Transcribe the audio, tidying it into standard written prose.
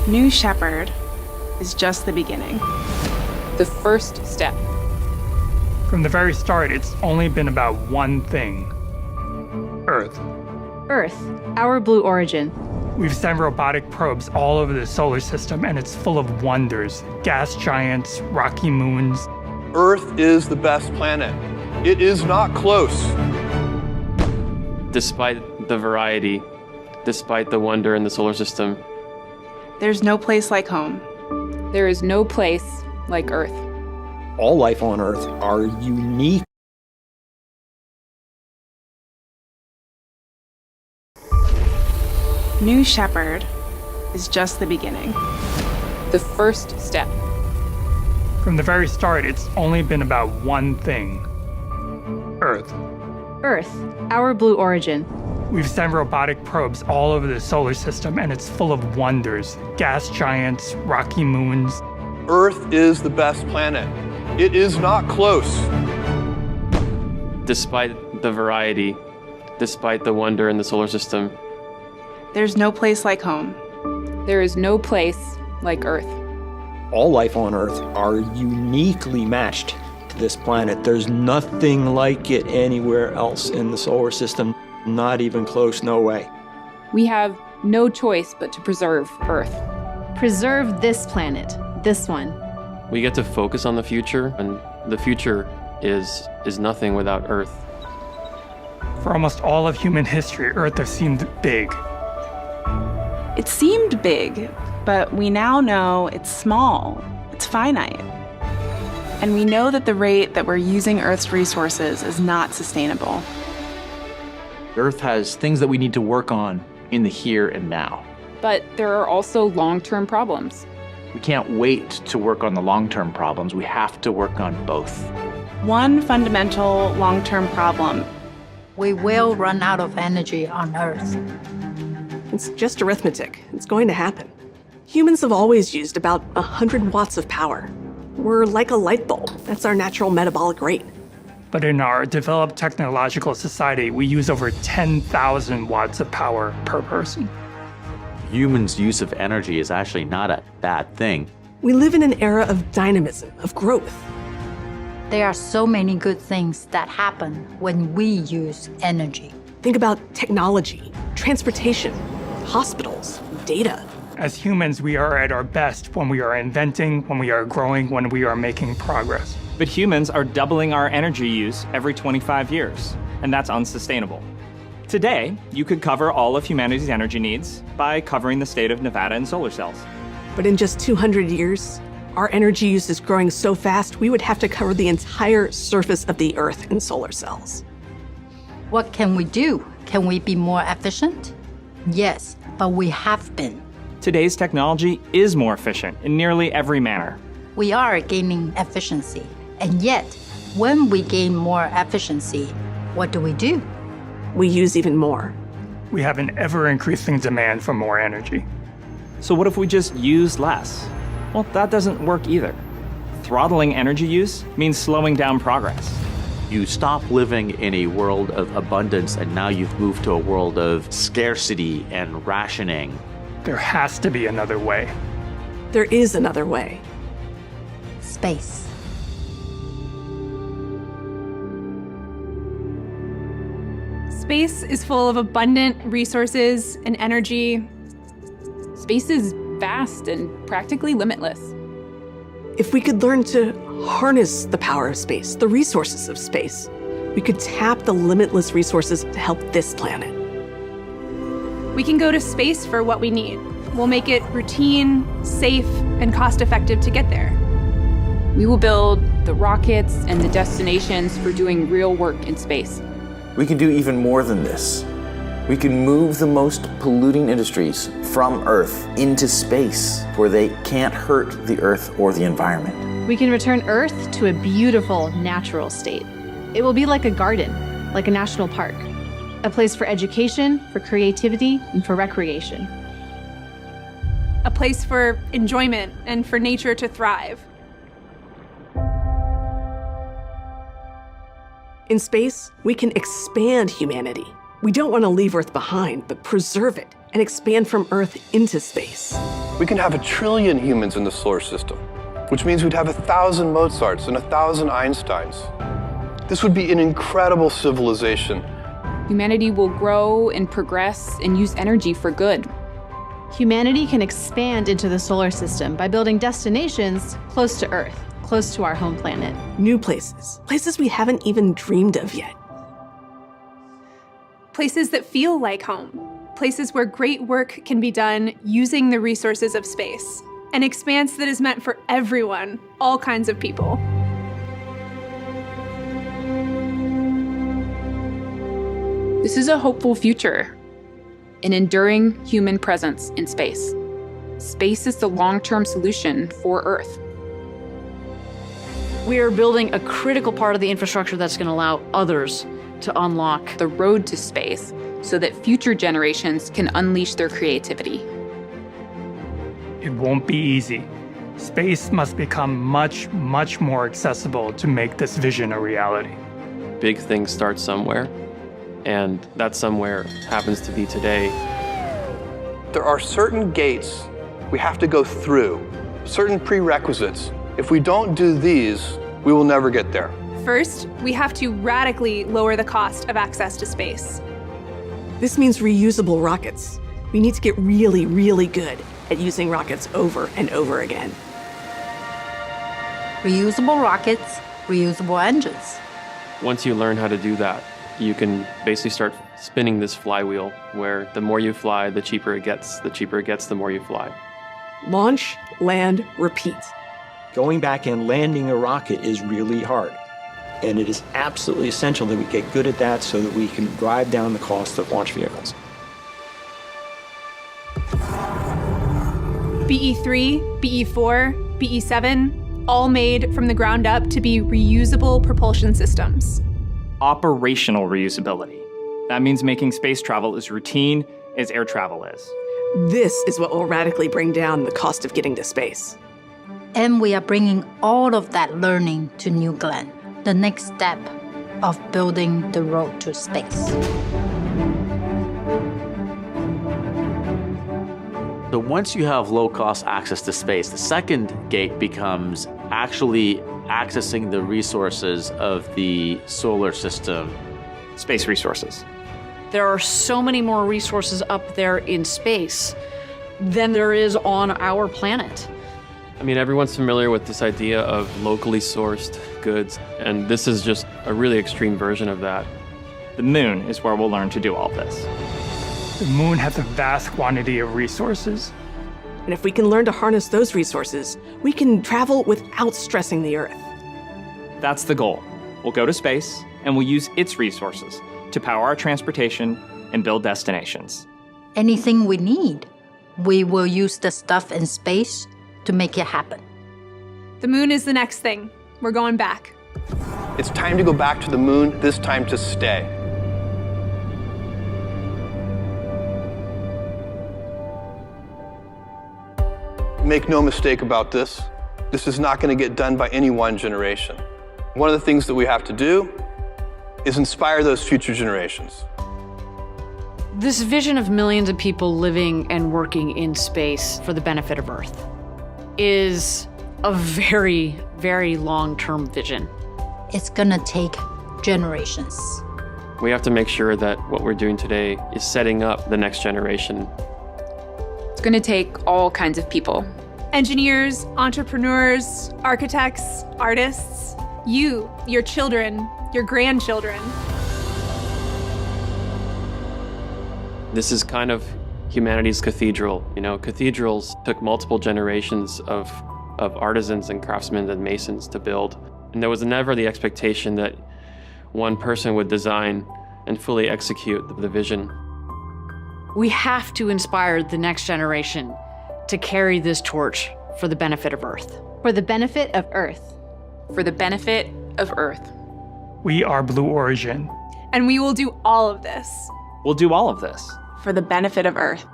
New Shepard is just the beginning. The first step. From the very start, it's only been about one thing: Earth. Earth, our blue origin. We've sent robotic probes all over the solar system, and it's full of wonders: gas giants, rocky moons. Earth is the best planet. It is not close. Despite the variety, despite the wonder in the solar system, There's no place like home. There is no place like Earth. All life on Earth are unique. New Shepard is just the beginning. The first step. From the very start, it's only been about one thing: Earth. Earth, our blue origin. We've sent robotic probes all over the solar system, and it's full of wonders: gas giants, rocky moons. Earth is the best planet. It is not close. despite the variety, despite the wonder in the solar system, There's no place like home. There is no place like Earth. All life on Earth are uniquely matched to this planet. There's nothing like it anywhere else in the solar system. Not even close, no way. We have no choice but to preserve Earth. Preserve this planet, this one. we get to focus on the future, and the future is nothing without Earth. For almost all of human history, Earth has seemed big. It seemed big, but we now know it's small, it's finite. And we know that the rate that we're using Earth's resources is not sustainable. Earth has things that we need to work on in the here and now. But there are also long-term problems. We can't wait to work on the long-term problems. We have to work on both. One fundamental long-term problem: we will run out of energy on Earth. It's just arithmetic. It's going to happen. Humans have always used about 100 watts of power. We're like a light bulb. That's our natural metabolic rate. But in our developed technological society, we use over 10,000 watts of power per person. Humans' use of energy is actually not a bad thing. We live in an era of dynamism, of growth. There are so many good things that happen when we use energy. Think about technology, transportation, hospitals, data. As humans, we are at our best when we are inventing, when we are growing, when we are making progress. But humans are doubling our energy use every 25 years, and that's unsustainable. Today, you could cover all of humanity's energy needs by covering the state of Nevada in solar cells. But in just 200 years, our energy use is growing so fast, we would have to cover the entire surface of the Earth in solar cells. What can we do? Can we be more efficient? Yes, but we have been. Today's technology is more efficient in nearly every manner. We are gaining efficiency. And yet, when we gain more efficiency, what do? We use even more. We have an ever-increasing demand for more energy. So what if we just use less? Well, that doesn't work either. Throttling energy use means slowing down progress. You stop living in a world of abundance, and now you've moved to a world of scarcity and rationing. There has to be another way. There is another way. Space. Space is full of abundant resources and energy. Space is vast and practically limitless. If we could learn to harness the power of space, the resources of space, we could tap the limitless resources to help this planet. We can go to space for what we need. We'll make it routine, safe, and cost-effective to get there. We will build the rockets and the destinations for doing real work in space. We can do even more than this. We can move the most polluting industries from Earth into space, where they can't hurt the Earth or the environment. We can return Earth to a beautiful, natural state. It will be like a garden, like a national park, a place for education, for creativity, and for recreation. A place for enjoyment and for nature to thrive. In space, we can expand humanity. We don't want to leave Earth behind, but preserve it. and expand from Earth into space. We can have 1 trillion humans in the solar system, which means we'd have 1,000 Mozarts and 1,000 Einsteins. This would be an incredible civilization. Humanity will grow and progress and use energy for good. Humanity can expand into the solar system by building destinations close to Earth, close to our home planet. New places, places we haven't even dreamed of yet. Places that feel like home. Places where great work can be done using the resources of space. An expanse that is meant for everyone, all kinds of people. This is a hopeful future, an enduring human presence in space. Space is the long-term solution for Earth. We are building a critical part of the infrastructure that's going to allow others to unlock the road to space so that future generations can unleash their creativity. It won't be easy. Space must become much, much more accessible to make this vision a reality. Big things start somewhere, and that somewhere happens to be today. There are certain gates we have to go through, certain prerequisites. If we don't do these, we will never get there. First, we have to radically lower the cost of access to space. This means reusable rockets. We need to get really, really good at using rockets over and over again. Reusable rockets, reusable engines. Once you learn how to do that, you can basically start spinning this flywheel where the more you fly, the cheaper it gets. The cheaper it gets, the more you fly. Launch, land, repeat. Going back and landing a rocket is really hard. And it is absolutely essential that we get good at that so that we can drive down the cost of launch vehicles. BE-3, BE-4, BE-7, all made from the ground up to be reusable propulsion systems. Operational reusability. That means making space travel as routine as air travel is. This is what will radically bring down the cost of getting to space. And we are bringing all of that learning to New Glenn, the next step of building the road to space. So once you have low-cost access to space, the second gate becomes actually accessing the resources of the solar system. Space resources. There are so many more resources up there in space than there is on our planet. I mean, everyone's familiar with this idea of locally sourced goods, and this is just a really extreme version of that. The moon is where we'll learn to do all this. The moon has a vast quantity of resources. And if we can learn to harness those resources, we can travel without stressing the Earth. That's the goal. We'll go to space, and we'll use its resources to power our transportation and build destinations. Anything we need, we will use the stuff in space to make it happen. The moon is the next thing. We're going back. It's time to go back to the moon, this time to stay. Make no mistake about this. This is not going to get done by any one generation. One of the things that we have to do is inspire those future generations. This vision of millions of people living and working in space for the benefit of Earth is a very, very long-term vision. It's gonna take generations. We have to make sure that what we're doing today is setting up the next generation. It's going to take all kinds of people. Engineers, entrepreneurs, architects, artists, you, your children, your grandchildren. This is kind of humanity's cathedral. You know, cathedrals took multiple generations of artisans and craftsmen and masons to build. And there was never the expectation that one person would design and fully execute the vision. We have to inspire the next generation to carry this torch for the benefit of Earth. For the benefit of Earth. For the benefit of Earth. We are Blue Origin. And we will do all of this. We'll do all of this. For the benefit of Earth.